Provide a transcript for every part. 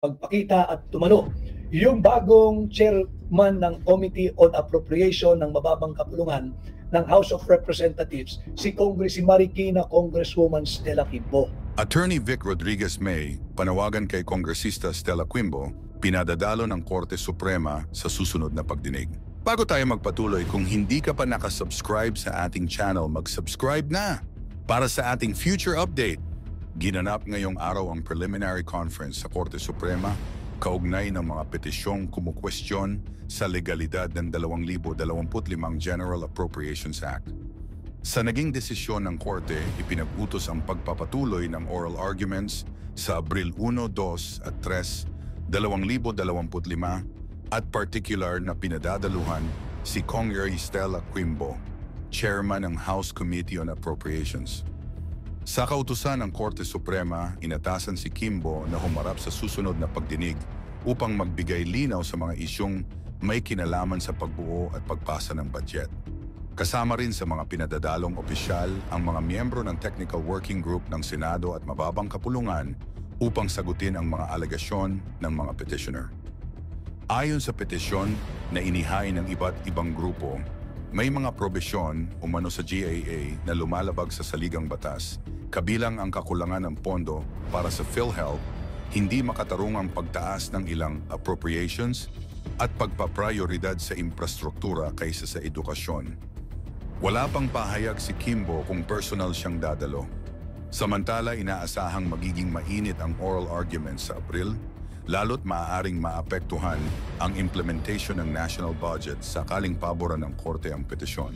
Pagpakita at tumalo yung bagong chairman ng Committee on Appropriation ng mababang kapulungan ng House of Representatives, si Marikina Congresswoman Stella Quimbo. Attorney Vic Rodriguez May, panawagan kay Kongresista Stella Quimbo, pinadadalo ng Korte Suprema sa susunod na pagdinig. Bago tayo magpatuloy, kung hindi ka pa nakasubscribe sa ating channel, mag-subscribe na para sa ating future update. Ginanap ngayong araw ang preliminary conference sa Korte Suprema kaugnay ng mga petisyong kumukwestiyon sa legalidad ng 2025 General Appropriations Act. Sa naging desisyon ng Korte, ipinag-utos ang pagpapatuloy ng oral arguments sa Abril 1, 2 at 3, 2025 at particular na pinadadaluhan si Congresswoman Stella Quimbo, Chairman ng House Committee on Appropriations. Sa kautusan ng Korte Suprema, inatasan si Quimbo na humarap sa susunod na pagdinig upang magbigay linaw sa mga isyong may kinalaman sa pagbuo at pagpasa ng budget. Kasama rin sa mga pinadadalong opisyal ang mga miyembro ng Technical Working Group ng Senado at Mababang Kapulungan upang sagutin ang mga alegasyon ng mga petitioner. Ayon sa petisyon na inihain ng iba't ibang grupo, may mga probisyon umano sa GAA na lumalabag sa saligang batas, kabilang ang kakulangan ng pondo para sa PhilHealth, hindi makatarungang pagtaas ng ilang appropriations at pagpaprioridad sa infrastruktura kaysa sa edukasyon. Wala pang pahayag si Quimbo kung personal siyang dadalo. Samantala, inaasahang magiging mainit ang oral arguments sa Abril, lalo't maaaring maapektuhan ang implementation ng national budget sakaling paboran ng Korte ang petisyon.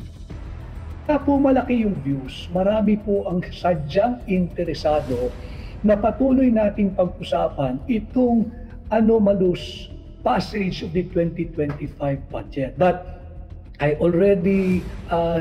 Kaya po malaki yung views, marami po ang sadyang interesado na patuloy nating pag-usapan itong anomalous passage of the 2025 budget. But I already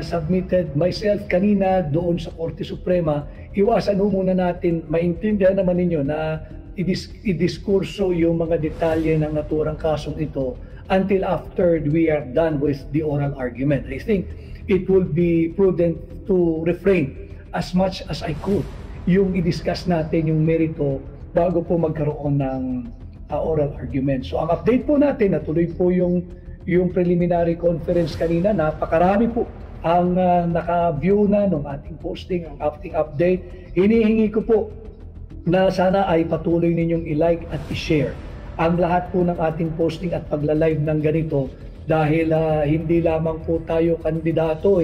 submitted myself kanina doon sa Korte Suprema. Iwasan ho muna natin, maintindihan naman ninyo na idiskurso yung mga detalye ng naturang kasong ito until after we are done with the oral argument. I think it would be prudent to refrain as much as I could yung i-discuss natin yung merito bago po magkaroon ng oral argument. So ang update po natin, natuloy po yung preliminary conference kanina, napakarami po ang naka-view na ng ating posting, ang ating update. Hinihingi ko po na sana ay patuloy ninyong i-like at i-share ang lahat po ng ating posting at pagla-live ng ganito dahil hindi lamang po tayo kandidato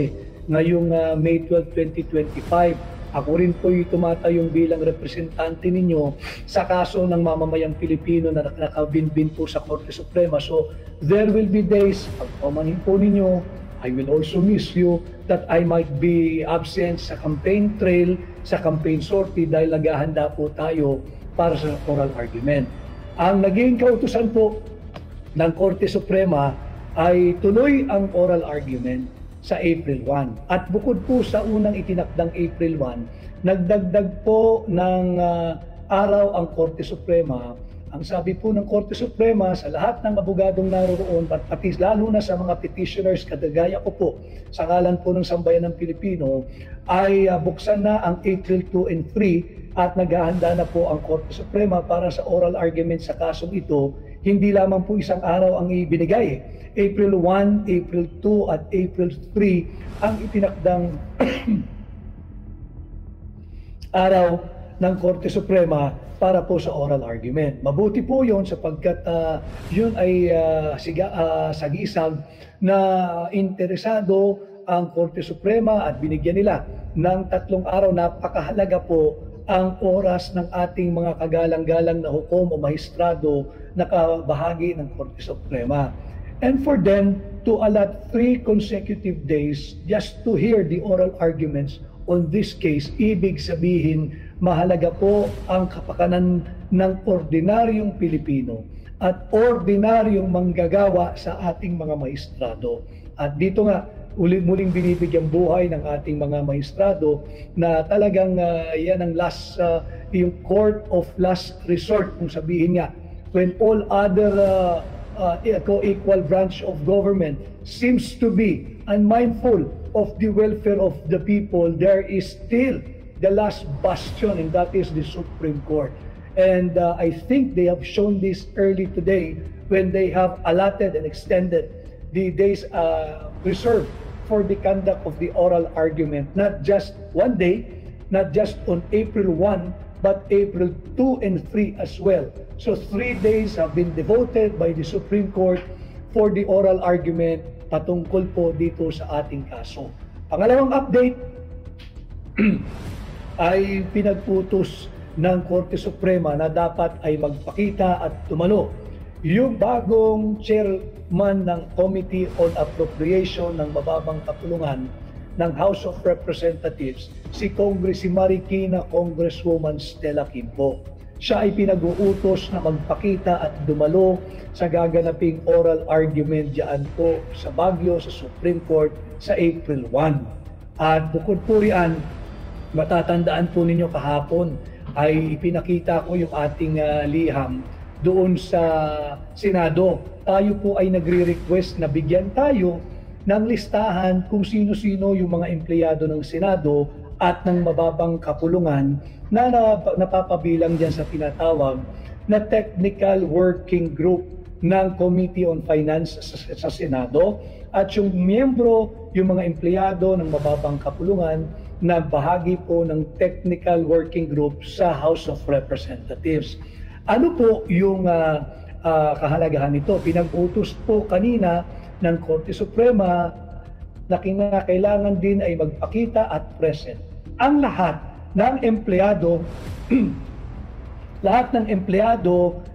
ngayong May 12, 2025. Ako rin po tumatayong bilang representante ninyo sa kaso ng mamamayang Pilipino na nakabinbin po sa Korte Suprema. So there will be days, pagpamanin po ninyo, I will also miss you that I might be absent sa campaign trail, sa campaign sortie dahil naghahanda po tayo para sa oral argument. Ang naging kautusan po ng Korte Suprema ay tuloy ang oral argument sa April 1. At bukod po sa unang itinakdang April 1, nagdagdag po ng araw ang Korte Suprema. Ang sabi po ng Korte Suprema sa lahat ng abogadong naroon, pati lalo na sa mga petitioners kadagaya ko po, sa ngalan po ng Sambayan ng Pilipino, ay buksan na ang April 2 and 3 at naghahanda na po ang Korte Suprema para sa oral argument sa kasong ito. Hindi lamang po isang araw ang ibinigay. April 1, April 2 at April 3 ang itinakdang araw ng Korte Suprema para po sa oral argument. Mabuti po yun sapagkat yun ay sagisag na interesado ang Korte Suprema at binigyan nila ng 3 araw. Napakahalaga po ang oras ng ating mga kagalang-galang na hukom o mahistrado na kabahagi ng Korte Suprema. And for them to allot 3 consecutive days just to hear the oral arguments on this case, ibig sabihin mahalaga po ang kapakanan ng ordinaryong Pilipino at ordinaryong manggagawa sa ating mga maestrado. At dito nga, muling binibigyan buhay ng ating mga maestrado na talagang yan ang yung court of last resort, kung sabihin nga, when all other co-equal branch of government seems to be unmindful of the welfare of the people, there is still the last bastion, and that is the Supreme Court. And I think they have shown this early today when they have allotted and extended the days reserved for the conduct of the oral argument, not just one day, not just on April 1, but April 2 and 3 as well. So 3 days have been devoted by the Supreme Court for the oral argument patungkol po dito sa ating kaso. Pangalawang update ay pinagputos ng Korte Suprema na dapat ay magpakita at tumalo yung bagong chairman ng Committee on Appropriation ng mababang kapulungan ng House of Representatives, si Marikina Congresswoman Stella Quimbo. Siya ay pinag-uutos na magpakita at dumalo sa gaganaping oral argument diyan po sa Baguio sa Supreme Court sa April 1. At bukod po riyan, matatandaan po ninyo kahapon ay ipinakita ko yung ating liham doon sa Senado. Tayo po ay nagre-request na bigyan tayo ng listahan kung sino-sino yung mga empleyado ng Senado at ng mababang kapulungan na napapabilang dyan sa tinatawag na Technical Working Group ng Committee on Finance sa Senado at yung miyembro, yung mga empleyado ng mababang kapulungan na bahagi po ng Technical Working Group sa House of Representatives. Ano po yung kahalagahan nito? Pinag-utos po kanina ng Korte Suprema na kinakailangan din ay magpakita at present. Ang lahat ng empleyado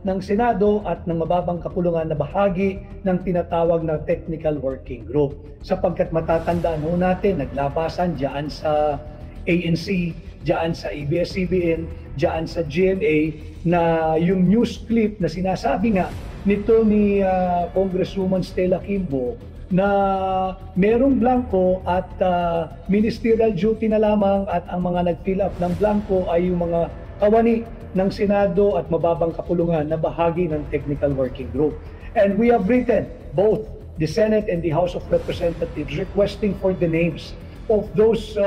ng Senado at ng mababang kapulungan na bahagi ng tinatawag na Technical Working Group. Sapagkat matatandaan ho natin, naglabasan diyan sa ANC, diyan sa ABS-CBN, diyan sa GMA na yung news clip na sinasabi nga nito ni Congresswoman Stella Quimbo na merong blanco at ministerial duty na lamang at ang mga nag-fill up ng blanco ay yung mga kawani ng Senado at mababang kapulungan na bahagi ng Technical Working Group. And we have written both the Senate and the House of Representatives requesting for the names of those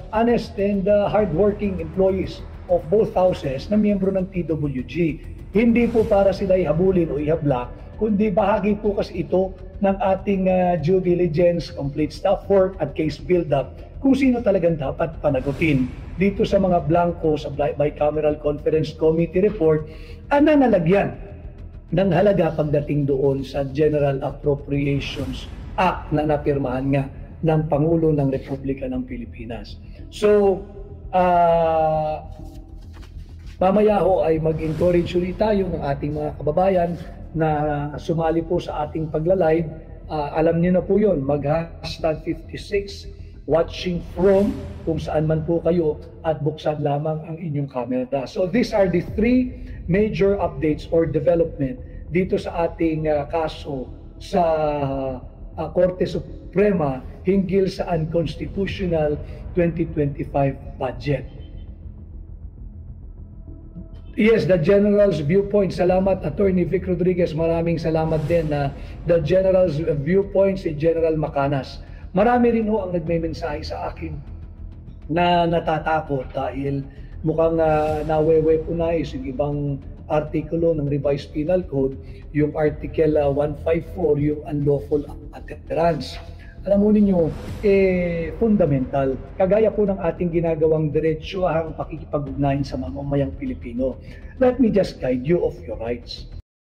honest and hardworking employees of both houses na miyembro ng TWG. Hindi po para sila ihabulin o ihabla, kundi bahagi po kasi ito ng ating due diligence, complete staff work at case build-up kung sino talagang dapat panagutin dito sa mga blanco sa Bicameral Conference Committee report ang nanalagyan ng halaga pagdating doon sa General Appropriations Act na napirmahan nga ng Pangulo ng Republika ng Pilipinas. So, mamaya ho ay mag-encourage ulit tayo ng ating mga kababayan na sumali po sa ating pagla-live. Alam niyo na po yun, mag-hashtag 56 watching from kung saan man po kayo at buksan lamang ang inyong camera. So these are the three major updates or development dito sa ating kaso sa Korte Suprema hinggil sa unconstitutional 2025 budget. Yes, the General's viewpoint. Salamat, Attorney Vic Rodriguez. Maraming salamat din na the General's viewpoint, si General Macanas. Marami rin ho ang nagme-mensahe sa akin na natatakot dahil mukhang nawe-weaponize yung ibang artikulo ng Revised Penal Code, yung Article 154, yung unlawful utterance. Alam mo ninyo, fundamental. Kagaya po ng ating ginagawang diretso ang pakikipag-ugnayan sa mamamayang Pilipino. Let me just guide you of your rights.